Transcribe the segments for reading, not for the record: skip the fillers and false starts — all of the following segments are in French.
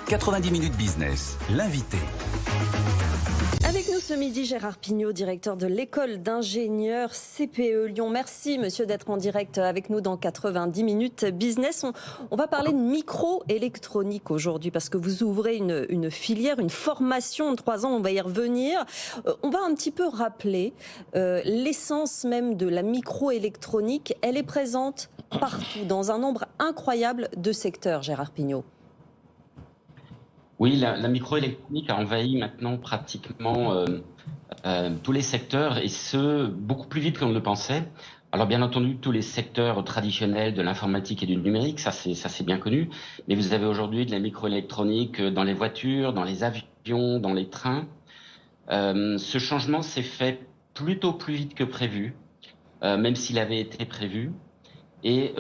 90 minutes business, l'invité. Avec nous ce midi, Gérard Pignot, directeur de l'école d'ingénieurs CPE Lyon. Merci monsieur d'être en direct avec nous dans 90 minutes business. On va parler de microélectronique aujourd'hui parce que vous ouvrez une filière, une formation de 3 ans, on va y revenir. On va un petit peu rappeler l'essence même de la microélectronique. Elle est présente partout, dans un nombre incroyable de secteurs, Gérard Pignot. Oui, la microélectronique a envahi maintenant pratiquement tous les secteurs et ce, beaucoup plus vite qu'on ne le pensait. Alors bien entendu, tous les secteurs traditionnels de l'informatique et du numérique, ça c'est bien connu, mais vous avez aujourd'hui de la microélectronique dans les voitures, dans les avions, dans les trains. Ce changement s'est fait plutôt plus vite que prévu, même s'il avait été prévu. Et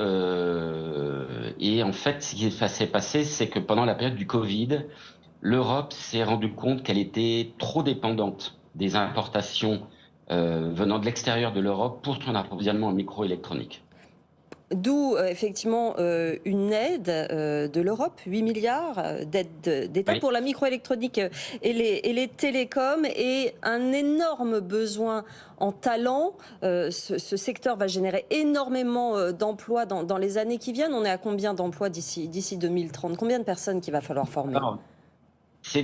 en fait, ce qui s'est passé, c'est que pendant la période du Covid, l'Europe s'est rendue compte qu'elle était trop dépendante des importations venant de l'extérieur de l'Europe pour son approvisionnement en microélectronique. D'où effectivement une aide de l'Europe, 8 milliards d'aides d'État pour la microélectronique et les télécoms, et un énorme besoin en talent. Ce secteur va générer énormément d'emplois dans les années qui viennent. On est à combien d'emplois d'ici 2030? Combien de personnes qu'il va falloir former? C'est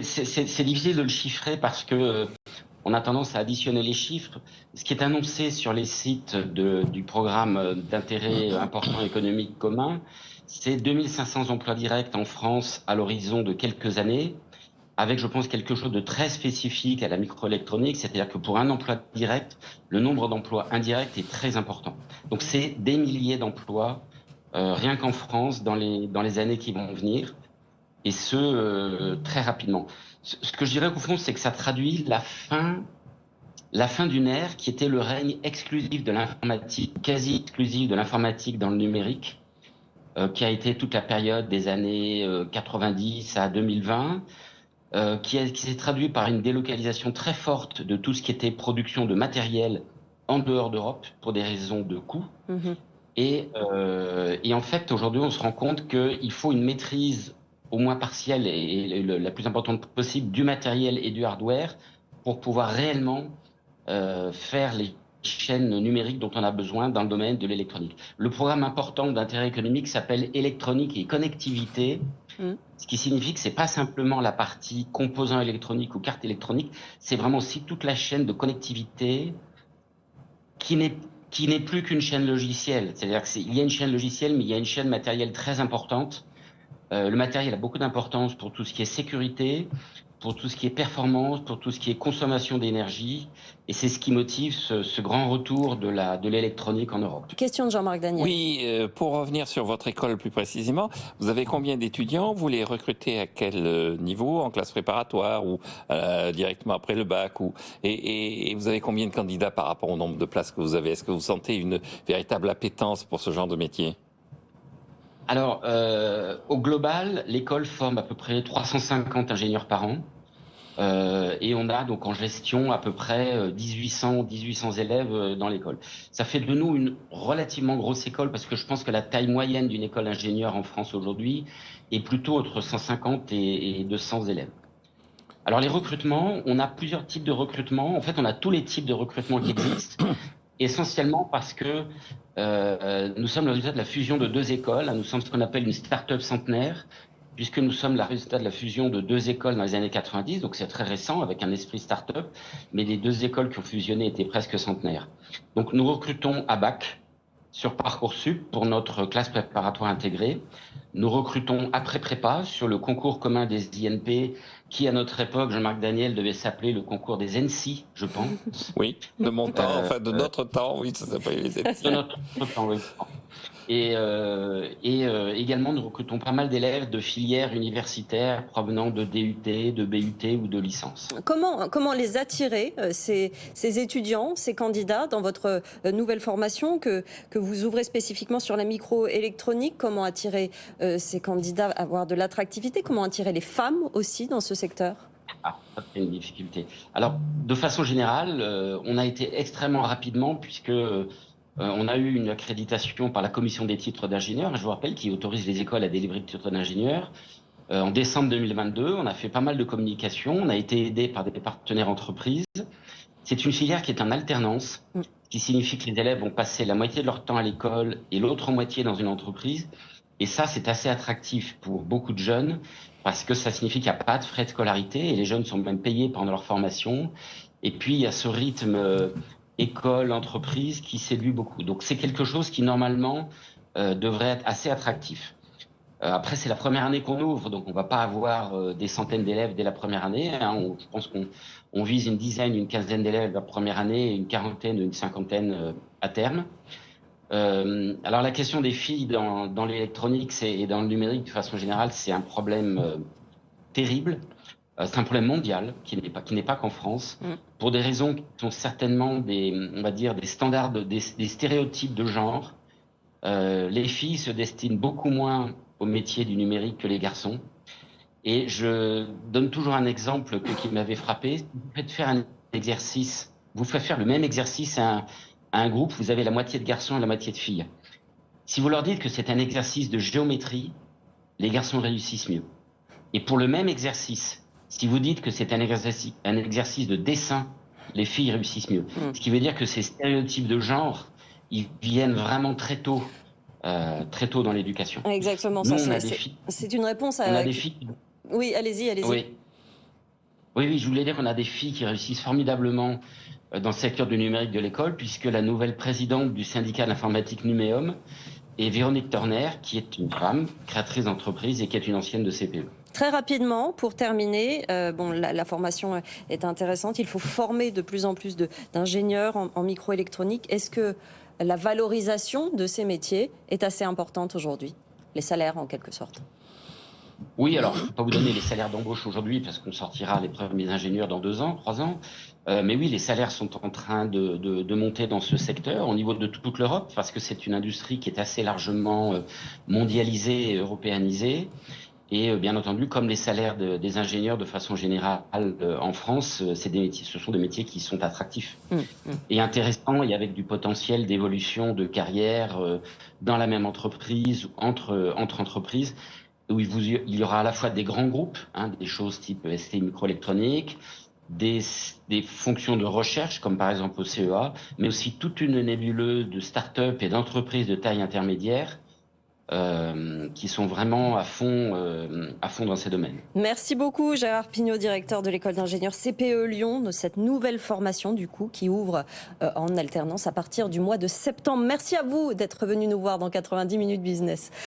difficile de le chiffrer parce que on a tendance à additionner les chiffres. Ce qui est annoncé sur les sites du programme d'intérêt important économique commun, c'est 2500 emplois directs en France à l'horizon de quelques années, avec, je pense, quelque chose de très spécifique à la microélectronique, c'est-à-dire que pour un emploi direct, le nombre d'emplois indirects est très important. Donc c'est des milliers d'emplois, rien qu'en France, dans les années qui vont venir, et ce, très rapidement. Ce que je dirais au fond, c'est que ça traduit la fin d'une ère qui était le règne exclusif de l'informatique, quasi exclusif de l'informatique dans le numérique, qui a été toute la période des années 90 à 2020, qui s'est traduit par une délocalisation très forte de tout ce qui était production de matériel en dehors d'Europe pour des raisons de coût. Et en fait, aujourd'hui, on se rend compte qu'il faut une maîtrise au moins partielle et la plus importante possible du matériel et du hardware pour pouvoir réellement faire les chaînes numériques dont on a besoin dans le domaine de l'électronique. Le programme important d'intérêt économique s'appelle électronique et connectivité, ce qui signifie que c'est pas simplement la partie composants électroniques ou carte électronique, c'est vraiment aussi toute la chaîne de connectivité qui n'est plus qu'une chaîne logicielle. C'est-à-dire qu'il y a une chaîne logicielle, mais il y a une chaîne matérielle très importante. Le matériel a beaucoup d'importance pour tout ce qui est sécurité, pour tout ce qui est performance, pour tout ce qui est consommation d'énergie. Et c'est ce qui motive ce grand retour de l'électronique en Europe. Question de Jean-Marc Daniel. Oui, pour revenir sur votre école plus précisément, vous avez combien d'étudiants? Vous les recrutez à quel niveau? En classe préparatoire ou directement après le bac et vous avez combien de candidats par rapport au nombre de places que vous avez? Est-ce que vous sentez une véritable appétence pour ce genre de métier? Alors, au global, l'école forme à peu près 350 ingénieurs par an. Et on a donc en gestion à peu près 1800 élèves dans l'école. Ça fait de nous une relativement grosse école parce que je pense que la taille moyenne d'une école d'ingénieur en France aujourd'hui est plutôt entre 150 et 200 élèves. Alors les recrutements, on a plusieurs types de recrutements. En fait, on a tous les types de recrutements qui existent, essentiellement parce que nous sommes le résultat de la fusion de 2 écoles. Nous sommes ce qu'on appelle une start-up centenaire, puisque nous sommes le résultat de la fusion de 2 écoles dans les années 90, donc c'est très récent avec un esprit start-up, mais les 2 écoles qui ont fusionné étaient presque centenaires. Donc nous recrutons à bac sur Parcoursup pour notre classe préparatoire intégrée. Nous recrutons après prépa sur le concours commun des INP, qui à notre époque, Jean-Marc Daniel, devait s'appeler le concours des ENSI, je pense. Oui, de mon temps, enfin de notre temps, oui, ça s'appelle les ENSI. De notre temps, oui. Et également, nous recrutons pas mal d'élèves de filières universitaires provenant de DUT, de BUT ou de licence. Comment les attirer, ces étudiants, ces candidats, dans votre nouvelle formation que vous ouvrez spécifiquement sur la microélectronique? Comment attirer ces candidats à avoir de l'attractivité? Comment attirer les femmes aussi dans ce secteur? Ah, c'est une difficulté. Alors, de façon générale, on a été extrêmement rapidement puisque on a eu une accréditation par la commission des titres d'ingénieur, je vous rappelle, qui autorise les écoles à délivrer le titre d'ingénieur. En décembre 2022, on a fait pas mal de communication, on a été aidé par des partenaires entreprises. C'est une filière qui est en alternance, ce qui signifie que les élèves vont passer la moitié de leur temps à l'école et l'autre moitié dans une entreprise. Et ça, c'est assez attractif pour beaucoup de jeunes parce que ça signifie qu'il n'y a pas de frais de scolarité et les jeunes sont même payés pendant leur formation. Et puis, il y a ce rythme école-entreprise qui séduit beaucoup. Donc, c'est quelque chose qui, normalement, devrait être assez attractif. Après, c'est la première année qu'on ouvre, donc on ne va pas avoir des centaines d'élèves dès la première année. Je pense qu'on vise une dizaine, une quinzaine d'élèves la première année et une quarantaine, une cinquantaine à terme. Alors la question des filles dans l'électronique et dans le numérique de façon générale, c'est un problème terrible. C'est un problème mondial qui n'est pas qu'en France, pour des raisons qui sont certainement on va dire des standards, des stéréotypes de genre. Les filles se destinent beaucoup moins au métier du numérique que les garçons. Et je donne toujours un exemple qui m'avait frappé. Vous faites faire un exercice, vous faites faire le même exercice à un groupe, vous avez la moitié de garçons et la moitié de filles. Si vous leur dites que c'est un exercice de géométrie, les garçons réussissent mieux. Et pour le même exercice, si vous dites que c'est un exercice de dessin, les filles réussissent mieux. Ce qui veut dire que ces stéréotypes de genre, ils viennent vraiment très tôt dans l'éducation. Exactement, Nous, c'est une réponse à... On a des filles... Oui, allez-y. Oui, je voulais dire qu'on a des filles qui réussissent formidablement dans le secteur du numérique de l'école, puisque la nouvelle présidente du syndicat d'informatique Numéum est Véronique Turner, qui est une femme créatrice d'entreprise et qui est une ancienne de CPE. Très rapidement, pour terminer, la formation est intéressante. Il faut former de plus en plus d'ingénieurs en microélectronique. Est-ce que la valorisation de ces métiers est assez importante aujourd'hui? Les salaires, en quelque sorte. Oui, alors, je ne peux pas vous donner les salaires d'embauche aujourd'hui parce qu'on sortira les premiers ingénieurs dans 2 ans, 3 ans. Mais oui, les salaires sont en train de monter dans ce secteur au niveau de toute l'Europe parce que c'est une industrie qui est assez largement mondialisée et européanisée. Et bien entendu, comme les salaires des ingénieurs de façon générale en France, ce sont des métiers qui sont attractifs et intéressants et avec du potentiel d'évolution de carrière dans la même entreprise ou entre entreprises, où il y aura à la fois des grands groupes, des choses type ST Microélectronique, des fonctions de recherche, comme par exemple au CEA, mais aussi toute une nébuleuse de start-up et d'entreprises de taille intermédiaire qui sont vraiment à fond dans ces domaines. Merci beaucoup Gérard Pignot, directeur de l'école d'ingénieurs CPE Lyon, de cette nouvelle formation du coup qui ouvre en alternance à partir du mois de septembre. Merci à vous d'être venu nous voir dans 90 minutes business.